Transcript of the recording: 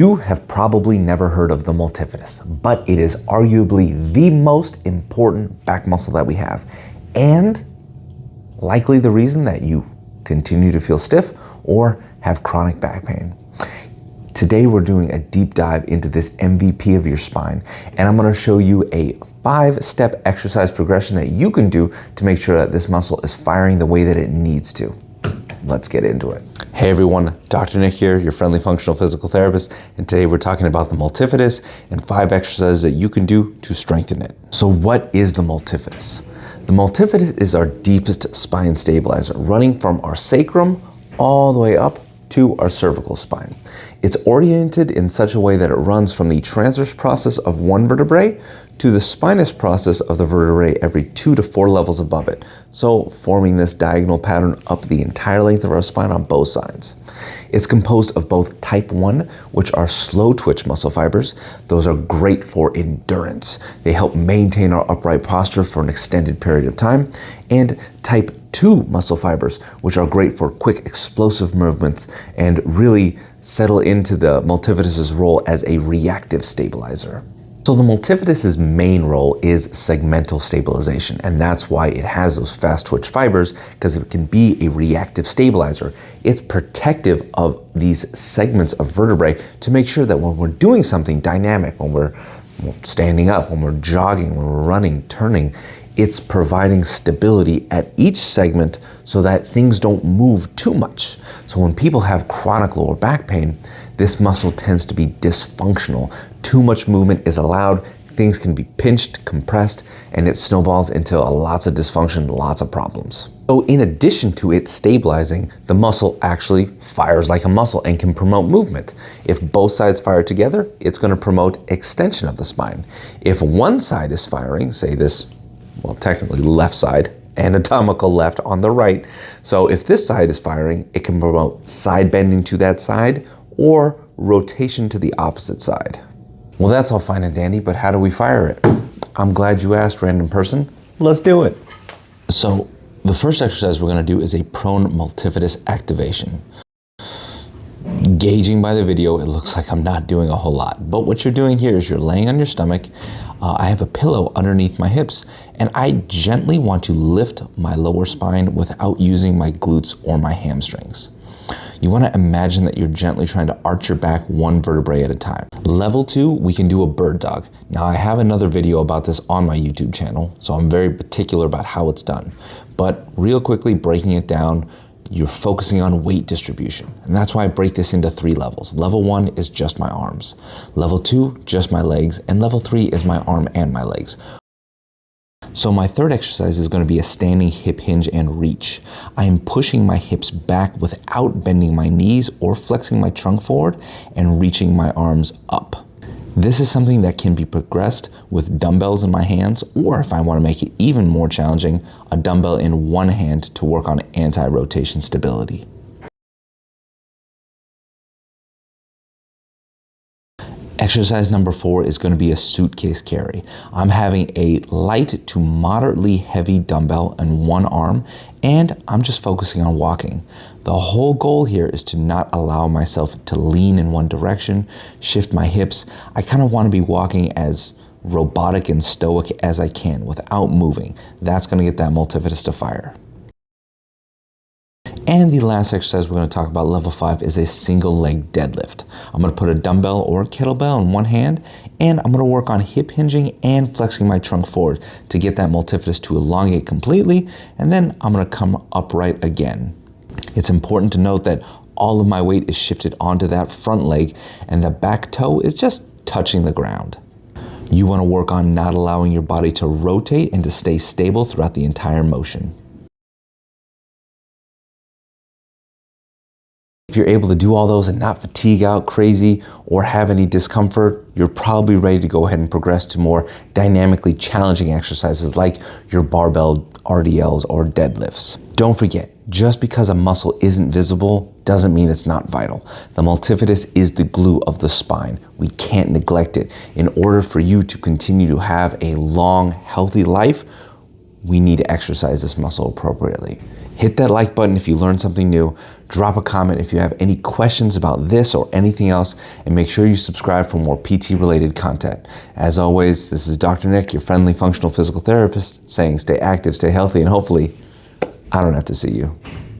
You have probably never heard of the multifidus, but it is arguably the most important back muscle that we have, and likely the reason that you continue to feel stiff or have chronic back pain. Today we're doing a deep dive into this MVP of your spine, and I'm going to show you a 5-step exercise progression that you can do to make sure that this muscle is firing the way that it needs to. Let's get into it. Hey everyone, Dr. Nick here, your friendly functional physical therapist, and today we're talking about the multifidus and 5 exercises that you can do to strengthen it. So what is the multifidus? The multifidus is our deepest spine stabilizer, running from our sacrum all the way up to our cervical spine. It's oriented in such a way that it runs from the transverse process of one vertebrae to the spinous process of the vertebrae every 2 to 4 levels above it, so forming this diagonal pattern up the entire length of our spine on both sides. It's composed of both type 1, which are slow twitch muscle fibers. Those are great for endurance. They help maintain our upright posture for an extended period of time. And type 2 muscle fibers, which are great for quick explosive movements and really settle into the multifidus's role as a reactive stabilizer. So the multifidus's main role is segmental stabilization, and that's why it has those fast twitch fibers, because it can be a reactive stabilizer. It's protective of these segments of vertebrae to make sure that when we're doing something dynamic, when we're standing up, when we're jogging, when we're running, turning, it's providing stability at each segment so that things don't move too much. So when people have chronic lower back pain, this muscle tends to be dysfunctional. Too much movement is allowed, things can be pinched, compressed, and it snowballs into lots of dysfunction, lots of problems. So in addition to it stabilizing, the muscle actually fires like a muscle and can promote movement. If both sides fire together, it's going to promote extension of the spine. If one side is firing, say this, well, technically left side, anatomical left on the right. So if this side is firing, it can promote side bending to that side or rotation to the opposite side. Well, that's all fine and dandy, but how do we fire it? I'm glad you asked, random person. Let's do it. So the first exercise we're going to do is a prone multifidus activation. Gauging by the video, it looks like I'm not doing a whole lot, but what you're doing here is you're laying on your stomach. I have a pillow underneath my hips, and I gently want to lift my lower spine without using my glutes or my hamstrings. You want to imagine that you're gently trying to arch your back one vertebrae at a time. Level 2, we can do a bird dog. Now I have another video about this on my YouTube channel, so I'm very particular about how it's done. But real quickly, breaking it down, you're focusing on weight distribution. And that's why I break this into 3 levels. Level 1 is just my arms. Level 2, just my legs. And level 3 is my arm and my legs. So my third exercise is going to be a standing hip hinge and reach. I am pushing my hips back without bending my knees or flexing my trunk forward and reaching my arms up. This is something that can be progressed with dumbbells in my hands, or if I want to make it even more challenging, a dumbbell in one hand to work on anti-rotation stability. Exercise number 4 is going to be a suitcase carry. I'm having a light to moderately heavy dumbbell in one arm, and I'm just focusing on walking. The whole goal here is to not allow myself to lean in one direction, shift my hips. I kind of want to be walking as robotic and stoic as I can without moving. That's going to get that multifidus to fire. And the last exercise we're going to talk about, level 5, is a single leg deadlift. I'm going to put a dumbbell or a kettlebell in one hand, and I'm going to work on hip hinging and flexing my trunk forward to get that multifidus to elongate completely, and then I'm going to come upright again. It's important to note that all of my weight is shifted onto that front leg, and the back toe is just touching the ground. You want to work on not allowing your body to rotate and to stay stable throughout the entire motion. If you're able to do all those and not fatigue out crazy or have any discomfort, you're probably ready to go ahead and progress to more dynamically challenging exercises like your barbell RDLs or deadlifts. Don't forget, just because a muscle isn't visible doesn't mean it's not vital. The multifidus is the glue of the spine. We can't neglect it. In order for you to continue to have a long, healthy life, we need to exercise this muscle appropriately. Hit that like button if you learned something new. Drop a comment if you have any questions about this or anything else, and make sure you subscribe for more PT-related content. As always, this is Dr. Nick, your friendly functional physical therapist, saying stay active, stay healthy, and hopefully I don't have to see you.